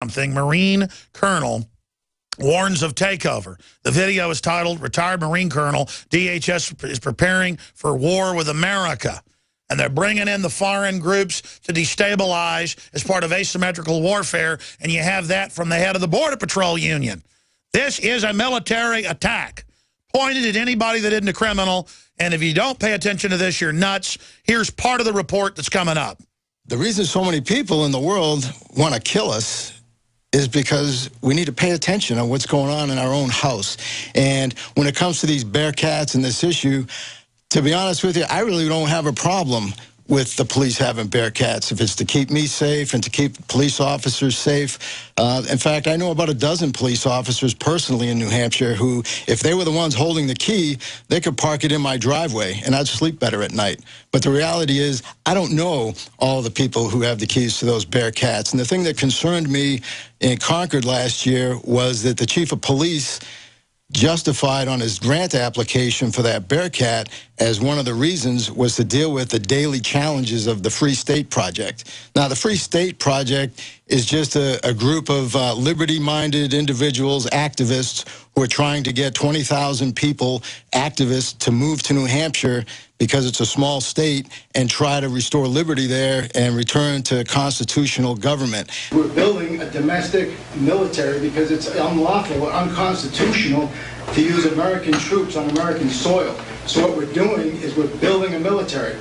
something. Marine Colonel warns of takeover. The video is titled, Retired Marine Colonel, DHS is preparing for war with America. And they're bringing in the foreign groups to destabilize as part of asymmetrical warfare. And you have that from the head of the Border Patrol Union. This is a military attack pointed at anybody that isn't a criminal. And if you don't pay attention to this, you're nuts. Here's part of the report that's coming up. The reason so many people in the world want to kill us is because we need to pay attention on what's going on in our own house. And when it comes to these Bearcats and this issue, to be honest with you, I really don't have a problem with the police having Bearcats if it's to keep me safe and to keep police officers safe. In fact, I know about a dozen police officers personally in New Hampshire who, if they were the ones holding the key, they could park it in my driveway and I'd sleep better at night. But the reality is, I don't know all the people who have the keys to those Bearcats. And the thing that concerned me in Concord last year was that the chief of police justified on his grant application for that Bearcat as one of the reasons was to deal with the daily challenges of the Free State Project. Now, the Free State Project is just a group of liberty-minded individuals, activists, who are trying to get 20,000 people, activists, to move to New Hampshire because it's a small state and try to restore liberty there and return to constitutional government. We're building a domestic military because it's unlawful or unconstitutional to use American troops on American soil. So what we're doing is we're building a military.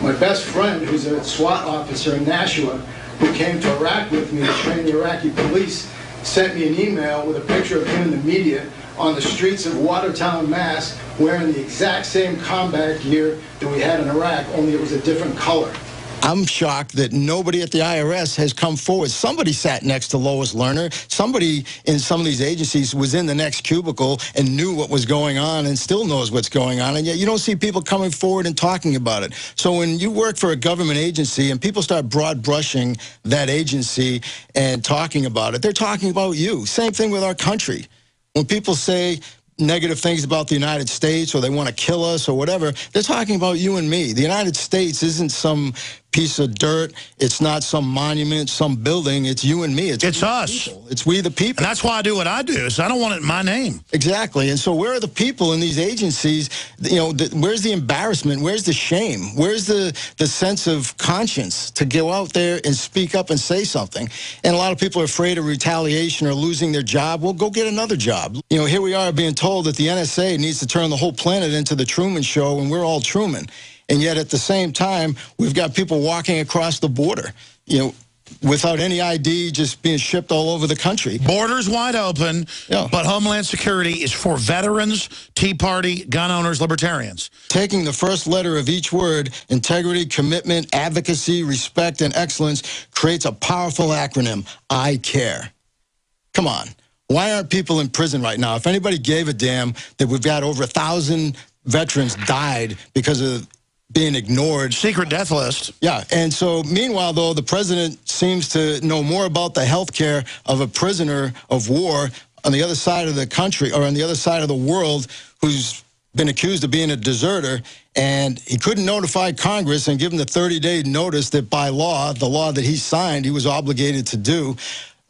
My best friend, who's a SWAT officer in Nashua, who came to Iraq with me to train the Iraqi police, sent me an email with a picture of him in the media on the streets of Watertown, Mass, wearing the exact same combat gear that we had in Iraq, only it was a different color. I'm shocked that nobody at the IRS has come forward. Somebody sat next to Lois Lerner. Somebody in some of these agencies was in the next cubicle and knew what was going on and still knows what's going on. And yet you don't see people coming forward and talking about it. So when you work for a government agency and people start broad brushing that agency and talking about it, they're talking about you. Same thing with our country. When people say negative things about the United States or they want to kill us or whatever, they're talking about you and me. The United States isn't some piece of dirt. It's not some monument, some building. It's you and me. It's us. It's we the people. And that's why I do what I do, is I don't want it in my name. Exactly. And so where are the people in these agencies? You know, where's the embarrassment? Where's the shame? Where's the sense of conscience to go out there and speak up and say something? And a lot of people are afraid of retaliation or losing their job. Well, go get another job. You know, here we are being told that the NSA needs to turn the whole planet into the Truman Show, and we're all Truman. And yet at the same time, we've got people walking across the border, you know, without any ID, just being shipped all over the country. Borders wide open, yeah. But Homeland Security is for veterans, Tea Party, gun owners, libertarians. Taking the first letter of each word, integrity, commitment, advocacy, respect, and excellence, creates a powerful acronym, I care. Come on. Why aren't people in prison right now? If anybody gave a damn that we've got over 1,000 veterans died because of being ignored. Secret death list. Yeah, and so meanwhile, though, the president seems to know more about the health care of a prisoner of war on the other side of the country or on the other side of the world who's been accused of being a deserter, and he couldn't notify Congress and give them the 30-day notice that by law, the law that he signed, he was obligated to do,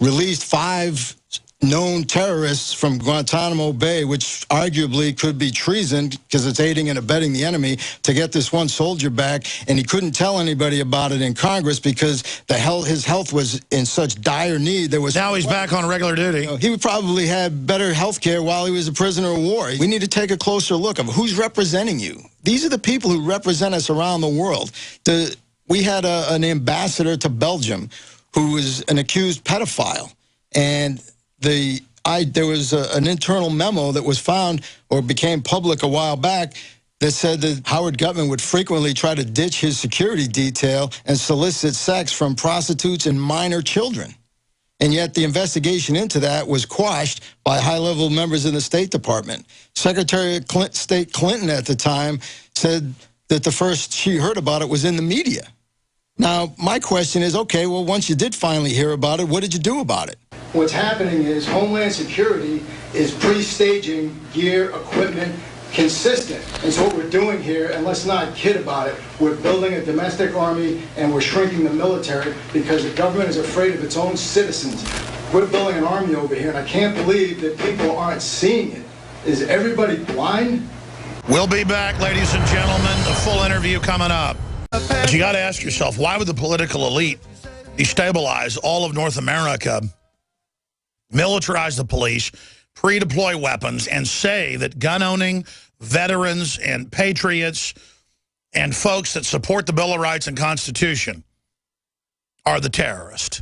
released 5 known terrorists from Guantanamo Bay, which arguably could be treason because it's aiding and abetting the enemy, to get this one soldier back. And he couldn't tell anybody about it in Congress because his health was in such dire need. Now he's back on regular duty. You know, he probably had better health care while he was a prisoner of war. We need to take a closer look of who's representing you. These are the people who represent us around the world. We had an ambassador to Belgium who was an accused pedophile, and there was an internal memo that was found or became public a while back that said that Howard Gutman would frequently try to ditch his security detail and solicit sex from prostitutes and minor children. And yet the investigation into that was quashed by high-level members in the State Department. Secretary of State Clinton at the time said that the first she heard about it was in the media. Now, my question is, okay, well, once you did finally hear about it, what did you do about it? What's happening is Homeland Security is pre-staging gear, equipment, consistent. And so what we're doing here, and let's not kid about it, we're building a domestic army and we're shrinking the military because the government is afraid of its own citizens. We're building an army over here, and I can't believe that people aren't seeing it. Is everybody blind? We'll be back, ladies and gentlemen. The full interview coming up. But you got to ask yourself, why would the political elite destabilize all of North America, militarize the police, pre-deploy weapons, and say that gun-owning veterans and patriots and folks that support the Bill of Rights and Constitution are the terrorists?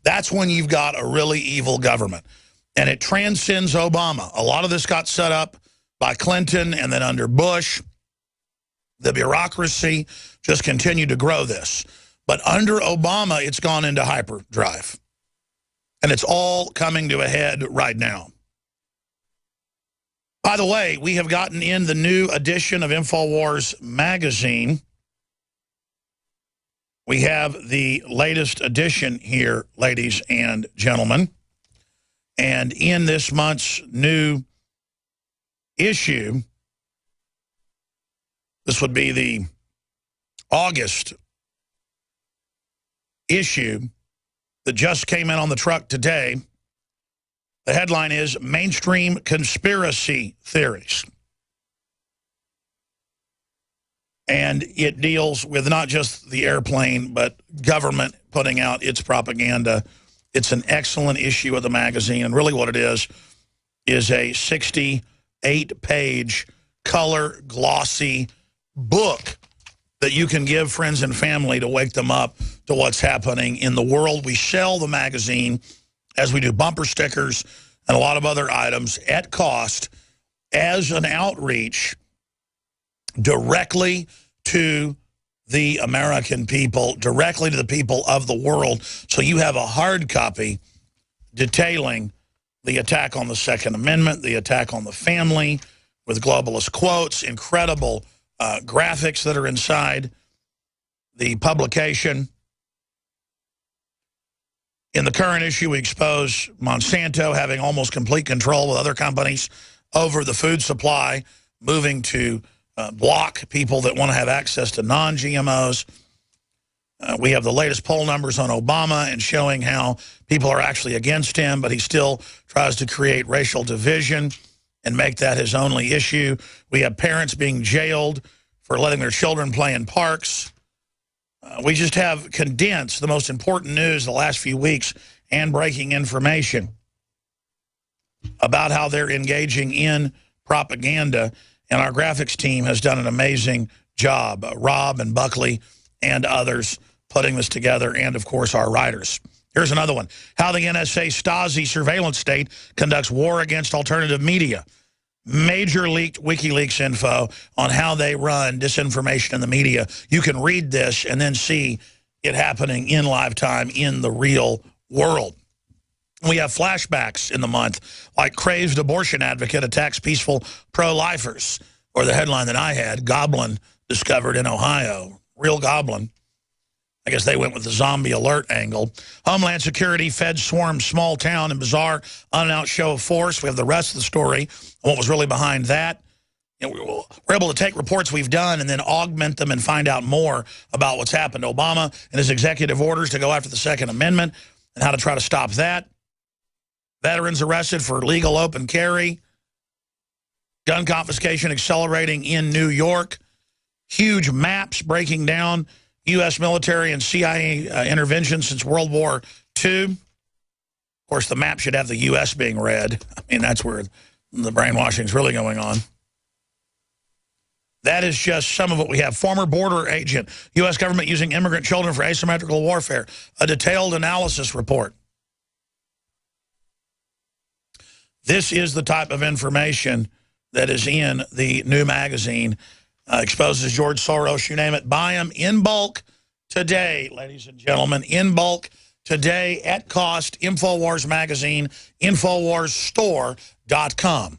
That's when you've got a really evil government. And it transcends Obama. A lot of this got set up by Clinton and then under Bush. The bureaucracy just continued to grow this. But under Obama, it's gone into hyperdrive. And it's all coming to a head right now. By the way, we have gotten in the new edition of InfoWars magazine. We have the latest edition here, ladies and gentlemen. And in this month's new issue, this would be the August issue that just came in on the truck today. The headline is Mainstream Conspiracy Theories. And it deals with not just the airplane, but government putting out its propaganda. It's an excellent issue of the magazine. And really what it is a 68-page color glossy book that you can give friends and family to wake them up to what's happening in the world. We sell the magazine as we do bumper stickers and a lot of other items at cost as an outreach directly to the American people, directly to the people of the world. So you have a hard copy detailing the attack on the Second Amendment, the attack on the family, with globalist quotes, incredible graphics that are inside the publication. In the current issue, we expose Monsanto having almost complete control with other companies over the food supply, moving to block people that want to have access to non-GMOs. We have the latest poll numbers on Obama and showing how people are actually against him, but he still tries to create racial division and make that his only issue. We have parents being jailed for letting their children play in parks. We just have condensed the most important news the last few weeks and breaking information about how they're engaging in propaganda. And our graphics team has done an amazing job. Rob and Buckley and others putting this together, and, of course, our writers. Here's another one. How the NSA Stasi surveillance state conducts war against alternative media. Major leaked WikiLeaks info on how they run disinformation in the media. You can read this and then see it happening in live time in the real world. We have flashbacks in the month, like crazed abortion advocate attacks peaceful pro-lifers, or the headline that I had, goblin discovered in Ohio. Real goblin. I guess they went with the zombie alert angle. Homeland Security, Feds swarm small town in bizarre, unannounced show of force. We have the rest of the story and what was really behind that. And we're able to take reports we've done and then augment them and find out more about what's happened. Obama and his executive orders to go after the Second Amendment and how to try to stop that. Veterans arrested for legal open carry. Gun confiscation accelerating in New York. Huge maps breaking down U.S. military and CIA intervention since World War II. Of course, the map should have the U.S. being red. I mean, that's where the brainwashing is really going on. That is just some of what we have. Former border agent, U.S. government using immigrant children for asymmetrical warfare. A detailed analysis report. This is the type of information that is in the new magazine. Exposes George Soros, you name it. Buy them in bulk today, ladies and gentlemen. In bulk today at cost. InfoWars magazine, InfoWarsStore.com.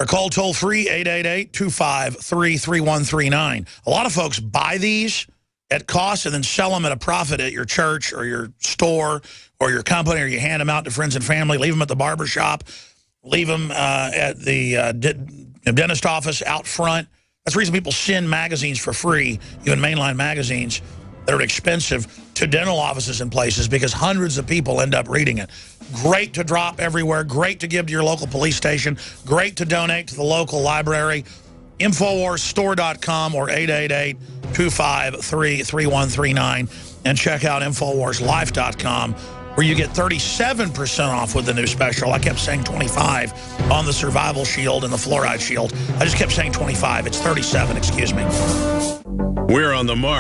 Or call toll-free 888-253-3139. A lot of folks buy these at cost and then sell them at a profit at your church or your store or your company, or you hand them out to friends and family, leave them at the barber shop, leave them at the dentist office out front. That's the reason people send magazines for free, even mainline magazines, that are expensive to dental offices and places because hundreds of people end up reading it. Great to drop everywhere. Great to give to your local police station. Great to donate to the local library. InfoWarsStore.com or 888-253-3139. And check out InfoWarsLife.com, where you get 37% off with the new special. I kept saying 25 on the Survival Shield and the Fluoride Shield. I just kept saying 25. It's 37, excuse me. We're on the mark.